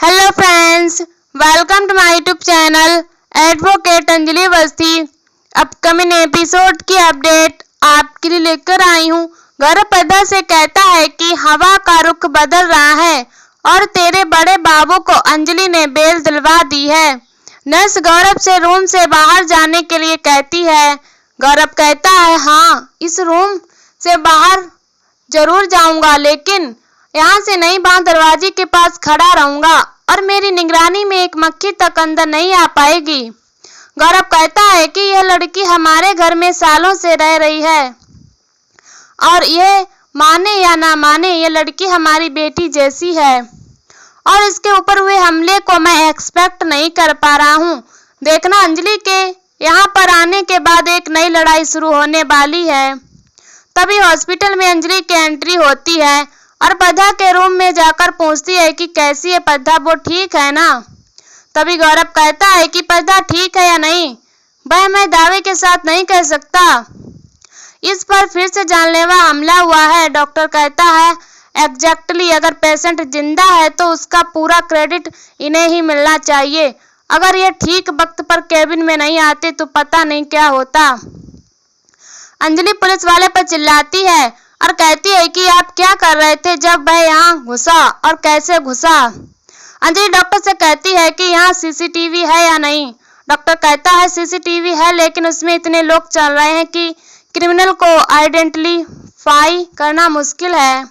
Hello friends, welcome to my YouTube channel advocate Anjali Awasthi. Upcoming episode की update आपके लिए लेकर आई हूँ। गौरव पर्दा से कहता है कि हवा का रुख बदल रहा है और तेरे बड़े बाबू को अंजलि ने बेल दिलवा दी है। नर्स गौरव से रूम से बाहर जाने के लिए कहती है। गौरव कहता है, हाँ, इस रूम से बाहर जरूर जाऊंगा, लेकिन यहाँ से नहीं, बाहर दरवाजे के पास खड़ा रहूंगा और मेरी निगरानी में एक मक्खी तक अंदर नहीं आ पाएगी। गौरव कहता है कि यह लड़की हमारे घर में सालों से रह रही है और यह माने या ना माने, यह लड़की हमारी बेटी जैसी है और इसके ऊपर हुए हमले को मैं एक्सपेक्ट नहीं कर पा रहा हूँ। देखना, अंजलि के यहाँ पर आने के बाद एक नई लड़ाई शुरू होने वाली है। तभी हॉस्पिटल में अंजलि की एंट्री होती है और पद्धा के रूम में जाकर पूछती है कि कैसी है पद्धा, वो ठीक है ना। तभी गौरव कहता है कि पद्धा ठीक है या नहीं वह मैं दावे के साथ नहीं कह सकता। इस पर फिर से जानलेवा हमला हुआ है। डॉक्टर कहता है, एग्जैक्टली, अगर पेशेंट जिंदा है तो उसका पूरा क्रेडिट इन्हें ही मिलना चाहिए। अगर ये ठीक वक्त पर केबिन में नहीं आते तो पता नहीं क्या होता। अंजलि पुलिस वाले पर चिल्लाती है और कहती है कि आप क्या कर रहे थे जब वह यहाँ घुसा और कैसे घुसा। अंजलि डॉक्टर से कहती है कि यहाँ सीसीटीवी है या नहीं। डॉक्टर कहता है, सीसीटीवी है, लेकिन उसमें इतने लोग चल रहे हैं कि क्रिमिनल को आइडेंटिफाई करना मुश्किल है।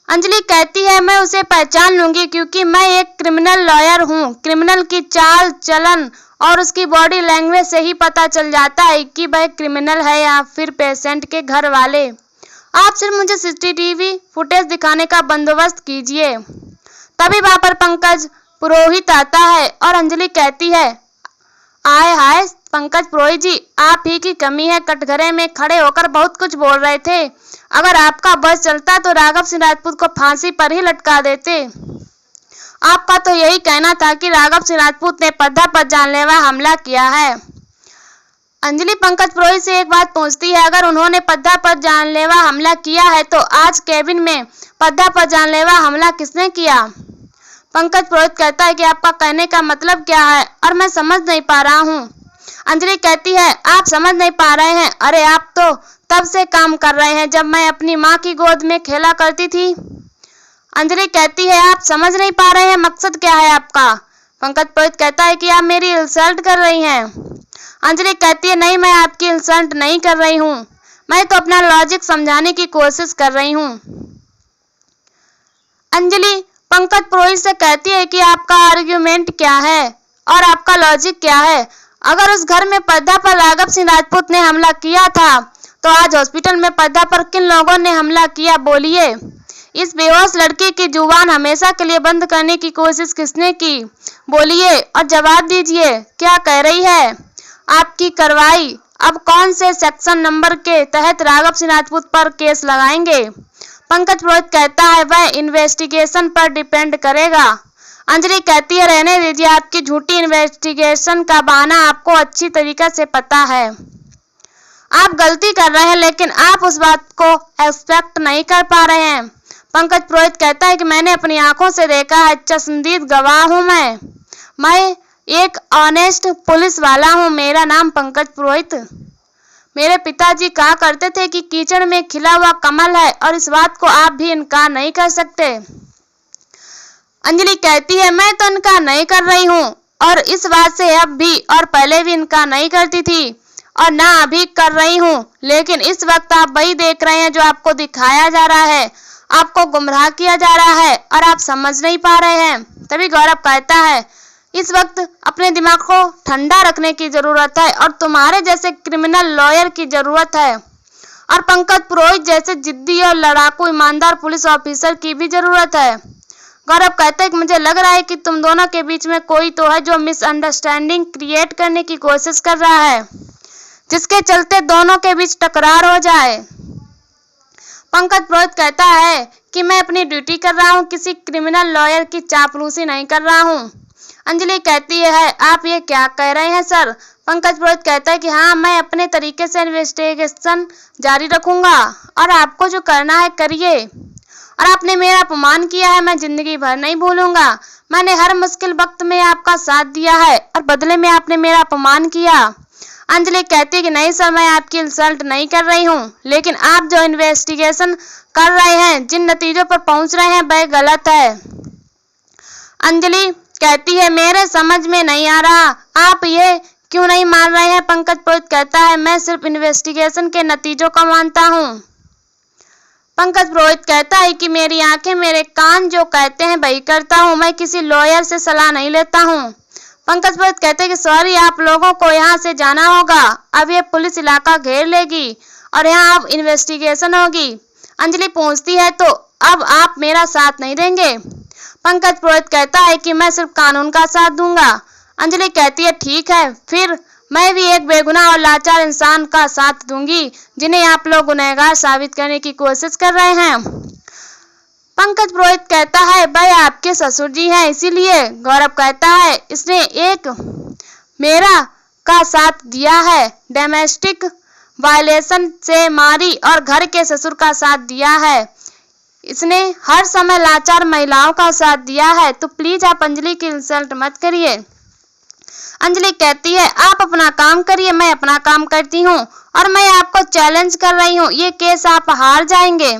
अंजलि कहती है, मैं उसे पहचान लूंगी क्योंकि मैं एक क्रिमिनल लॉयर हूँ। क्रिमिनल की चाल चलन और उसकी बॉडी लैंग्वेज से ही पता चल जाता है कि वह क्रिमिनल है या फिर पेशेंट के घर वाले। आप सिर्फ मुझे सीसीटीवी फुटेज दिखाने का बंदोबस्त कीजिए। तभी वहां पर पंकज पुरोहित आता है और अंजलि कहती है, आए हाय पंकज पुरोहित जी, आप ही की कमी है। कटघरे में खड़े होकर बहुत कुछ बोल रहे थे। अगर आपका बस चलता तो राघव सिंह राजपूत को फांसी पर ही लटका देते। आपका तो यही कहना था कि राघव सिंह राजपूत ने पद्धा पर जानलेवा हमला किया है। अंजलि पंकज पुरोहित से एक बात पूछती है, अगर उन्होंने पद्धा पर जानलेवा हमला किया है तो आज केबिन में पद्धा पर जानलेवा हमला किसने किया? पंकज पुरोहित कहता है कि आपका कहने का मतलब क्या है और मैं समझ नहीं पा रहा हूँ। अंजलि कहती है, आप समझ नहीं पा रहे हैं? अरे आप तो तब से काम कर रहे हैं जब मैं अपनी माँ की गोद में खेला करती थी। अंजलि कहती है, आप समझ नहीं पा रहे हैं, मकसद क्या है आपका? पंकज पुरोहित कहता है कि आप मेरी इंसल्ट कर रही हैं। अंजलि कहती है, नहीं, मैं आपकी इंसल्ट नहीं कर रही हूँ, मैं तो अपना लॉजिक समझाने की कोशिश कर रही हूँ। अंजलि पंकज पुरोहित से कहती है कि आपका आर्ग्यूमेंट क्या है और आपका लॉजिक क्या है? अगर उस घर में पद्धा पर राघव सिंह राजपूत ने हमला किया था तो आज हॉस्पिटल में पद्धा पर किन लोगों ने हमला किया, बोलिए। इस बेहोश लड़की की जुबान हमेशा के लिए बंद करने की कोशिश किसने की, बोलिए और जवाब दीजिए। क्या कह रही है आपकी कार्रवाई? अब कौन से सेक्शन नंबर के तहत राघव सिंह राजपूत पर केस लगाएंगे? पंकज पुरोहित कहता है, वह इन्वेस्टिगेशन पर डिपेंड करेगा। अंजलि कहती है, रहने दीजिए, आपकी झूठी इन्वेस्टिगेशन का बहाना आपको अच्छी तरीके से पता है। आप गलती कर रहे हैं लेकिन आप उस बात को एक्सपेक्ट नहीं कर पा रहे हैं। पंकज पुरोहित कहता है कि मैंने अपनी आंखों से देखा है, चश्मदीद गवाह हूँ मैं एक ऑनेस्ट पुलिस वाला हूँ। मेरा नाम पंकज पुरोहित। मेरे पिताजी कहा करते थे कि कीचड़ में खिला हुआ कमल है और इस बात को आप भी इनकार नहीं कर सकते। अंजलि कहती है, मैं तो इनकार नहीं कर रही हूँ और इस बात से अब भी और पहले भी इनकार नहीं करती थी और ना अभी कर रही हूँ, लेकिन इस वक्त आप वही देख रहे हैं जो आपको दिखाया जा रहा है। आपको गुमराह किया जा रहा है और आप समझ नहीं पा रहे हैं। तभी गौरव कहता है, इस वक्त अपने दिमाग को ठंडा रखने की जरूरत है और तुम्हारे जैसे क्रिमिनल लॉयर की जरूरत है और पंकज पुरोहित जैसे जिद्दी और लड़ाकू ईमानदार पुलिस ऑफिसर की भी जरूरत है। गौरव कहता है कि मुझे लग रहा है कि तुम दोनों के बीच में कोई तो है जो मिसअंडरस्टैंडिंग क्रिएट करने की कोशिश कर रहा है, जिसके चलते दोनों के बीच टकरार हो जाए। पंकज पुरोहित कहता है कि मैं अपनी ड्यूटी कर रहा हूँ, किसी क्रिमिनल लॉयर की चापलूसी नहीं कर रहा हूँ। अंजलि कहती है, आप ये क्या कह रहे हैं सर? पंकज पुरोहित कहता है कि हाँ, मैं अपने तरीके से इन्वेस्टिगेशन जारी रखूंगा और आपको जो करना है करिए। और आपने मेरा अपमान किया है, मैं जिंदगी भर नहीं भूलूंगा। मैंने हर मुश्किल वक्त में आपका साथ दिया है और बदले में आपने मेरा अपमान किया। अंजलि कहती है कि नहीं सर, मैं आपकी इंसल्ट नहीं कर रही हूँ, लेकिन आप जो इन्वेस्टिगेशन कर रहे हैं, जिन नतीजों पर पहुंच रहे हैं, वह गलत है। अंजलि कहती है मेरे समझ में नहीं आ रहा, आप ये क्यों नहीं मान रहे हैं। पंकज पुरोहित कहता है मैं सिर्फ इन्वेस्टिगेशन के नतीजों को मानता हूँ। पंकज पुरोहित कहता है कि मेरी आंखें मेरे कान जो कहते हैं वही करता हूँ, मैं किसी लॉयर से सलाह नहीं लेता हूँ। पंकज पुरोहित कहते हैं कि सॉरी, आप लोगों को यहाँ से जाना होगा, अब ये पुलिस इलाका घेर लेगी और यहाँ अब इन्वेस्टिगेशन होगी। अंजलि पूछती है तो अब आप मेरा साथ नहीं देंगे। पंकज पुरोहित कहता है कि मैं सिर्फ कानून का साथ दूंगा। अंजलि कहती है ठीक है, फिर मैं भी एक बेगुनाह और लाचार इंसान का साथ दूंगी जिन्हें आप लोग गुनहगार साबित करने की कोशिश कर रहे हैं। पंकज पुरोहित कहता है भाई आपके ससुर जी हैं इसीलिए। गौरव कहता है इसने एक मेरा का साथ दिया है, डोमेस्टिक वायलेशन से मारी और घर के ससुर का साथ दिया है, इसने हर समय लाचार महिलाओं का साथ दिया है, तो प्लीज आप अंजलि की इंसल्ट मत करिए। अंजलि कहती है आप अपना काम करिए, मैं अपना काम करती हूँ और मैं आपको चैलेंज कर रही हूँ, ये केस आप हार जाएंगे।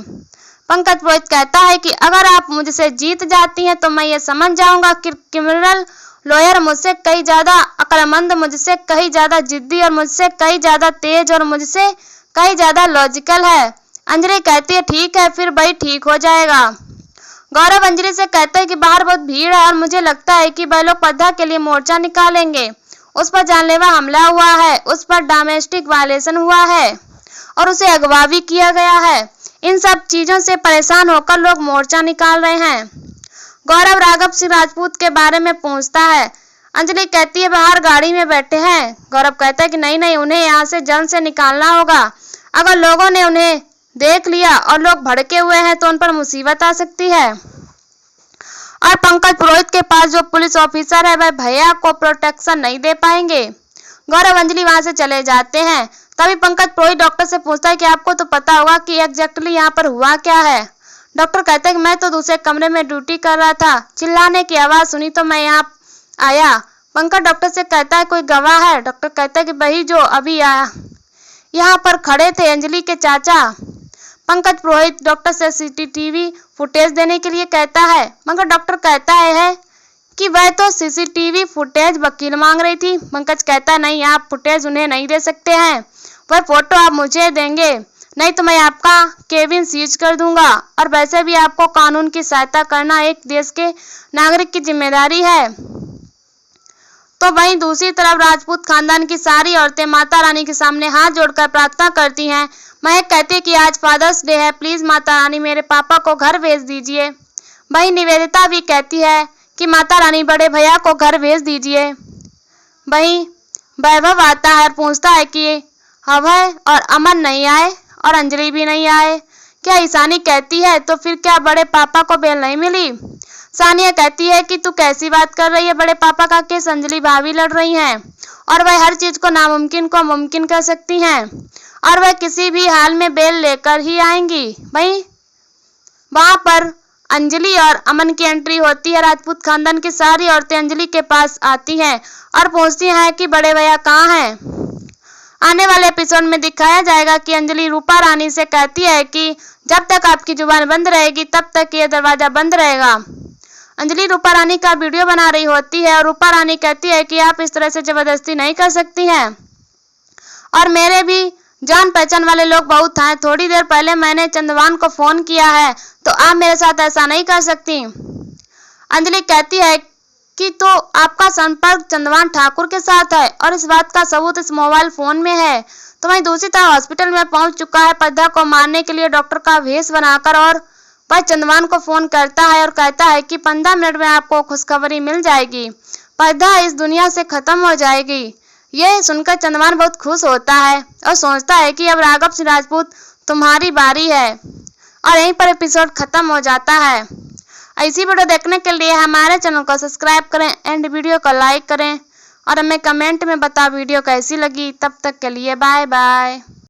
पंकज पुरोहित कहता है कि अगर आप मुझसे जीत जाती हैं तो मैं ये समझ जाऊंगा कि क्रिमिनल लॉयर मुझसे कई ज्यादा अक्लमंद, मुझसे कई ज्यादा जिद्दी और मुझसे कई ज्यादा तेज और मुझसे कई ज्यादा लॉजिकल है। अंजलि कहती है ठीक है, फिर भाई ठीक हो जाएगा। गौरव अंजलि से कहता है कि बाहर बहुत भीड़ है और मुझे लगता है कि वह लोग पर्दा के लिए मोर्चा निकालेंगे। उस पर जानलेवा हमला हुआ है, उस पर डोमेस्टिक वायलेशन हुआ है और उसे अगवा भी किया गया है। इन सब चीजों से परेशान होकर लोग मोर्चा निकाल रहे हैं। गौरव राघव सिंह राजपूत के बारे में पूछता है। अंजलि कहती है बाहर गाड़ी में बैठे हैं। गौरव कहता है कि नहीं, उन्हें यहाँ से जल्द से निकालना होगा। अगर लोगों ने उन्हें देख लिया और लोग भड़के हुए हैं तो उन पर मुसीबत आ सकती है। और पंकज पुरोहित के पास जो पुलिस ऑफिसर है वह भैया को प्रोटेक्शन नहीं दे पाएंगे। गौरव अंजलि वहां से चले जाते हैं। तभी पंकज पुरोहित डॉक्टर से पूछता है कि आपको तो पता होगा कि एग्जैक्टली यहाँ पर हुआ क्या है। डॉक्टर कहता है कि मैं तो दूसरे कमरे में ड्यूटी कर रहा था, चिल्लाने की आवाज सुनी तो मैं यहाँ आया। पंकज डॉक्टर से कहता है कोई गवाह है। डॉक्टर कहता है कि वही जो अभी आया यहाँ पर खड़े थे, अंजलि के चाचा। पंकज पुरोहित डॉक्टर से सीसीटीवी फुटेज देने के लिए कहता है, मगर डॉक्टर कहता है कि वह तो सीसीटीवी फुटेज वकील मांग रही थी। पंकज कहता है नहीं, आप फुटेज उन्हें नहीं दे सकते हैं, वह फोटो आप मुझे देंगे, नहीं तो मैं आपका केबिन सीज कर दूंगा। और वैसे भी आपको कानून की सहायता करना एक देश के नागरिक की जिम्मेदारी है। तो वहीं दूसरी तरफ राजपूत खानदान की सारी औरतें माता रानी के सामने हाथ जोड़कर प्रार्थना करती हैं। महक कहती है कि आज फादर्स डे है, प्लीज माता रानी मेरे पापा को घर भेज दीजिए। वहीं निवेदिता भी कहती है कि माता रानी बड़े भैया को घर भेज दीजिए। वहीं वैभव आता है और पूछता है कि अभय और अमन नहीं आए और अंजलि भी नहीं आए, क्या ईशानी कहती है तो फिर क्या बड़े पापा को बेल नहीं मिली। सानिया कहती है कि तू कैसी बात कर रही है, बड़े पापा का केस अंजलि भाभी लड़ रही हैं और वह हर चीज को नामुमकिन को मुमकिन कर सकती हैं और वह किसी भी हाल में बेल लेकर ही आएंगी। वहीं वहां पर अंजलि और अमन की एंट्री होती है। राजपूत खानदान की सारी औरतें अंजलि के पास आती हैं और पूछती हैं कि बड़े भैया कहाँ हैं। आने वाले एपिसोड में दिखाया जाएगा कि अंजलि रूपा रानी से कहती है कि जब तक आपकी जुबान बंद रहेगी तब तक ये दरवाजा बंद रहेगा। अंजलि रूपा रानी का वीडियो बना रही होती है और रूपा रानी कहती है कि आप इस तरह से जबरदस्ती नहीं कर सकती हैं और मेरे भी जान पहचान वाले लोग बहुत हैं। थोड़ी देर पहले मैंने चंदवान को फोन किया है, तो आप मेरे साथ ऐसा नहीं कर सकती। अंजलि कहती है कि तो आपका संपर्क चंदवान ठाकुर के साथ है और इस बात का सबूत इस मोबाइल फोन में है। तो वहीं दूसरी तरफ हॉस्पिटल में पहुंच चुका है पर्दा को मारने के लिए डॉक्टर का भेष बनाकर और वह चंदवान को फोन करता है और कहता है कि 15 मिनट में आपको खुशखबरी मिल जाएगी, पर्दा इस दुनिया से खत्म हो जाएगी। यह सुनकर चंदवान बहुत खुश होता है और सोचता है कि अब राघव सिंह राजपूत तुम्हारी बारी है और यहीं पर एपिसोड खत्म हो जाता है। ऐसी वीडियो देखने के लिए हमारे चैनल को सब्सक्राइब करें एंड वीडियो को लाइक करें और हमें कमेंट में बताओ वीडियो कैसी लगी। तब तक के लिए बाय बाय।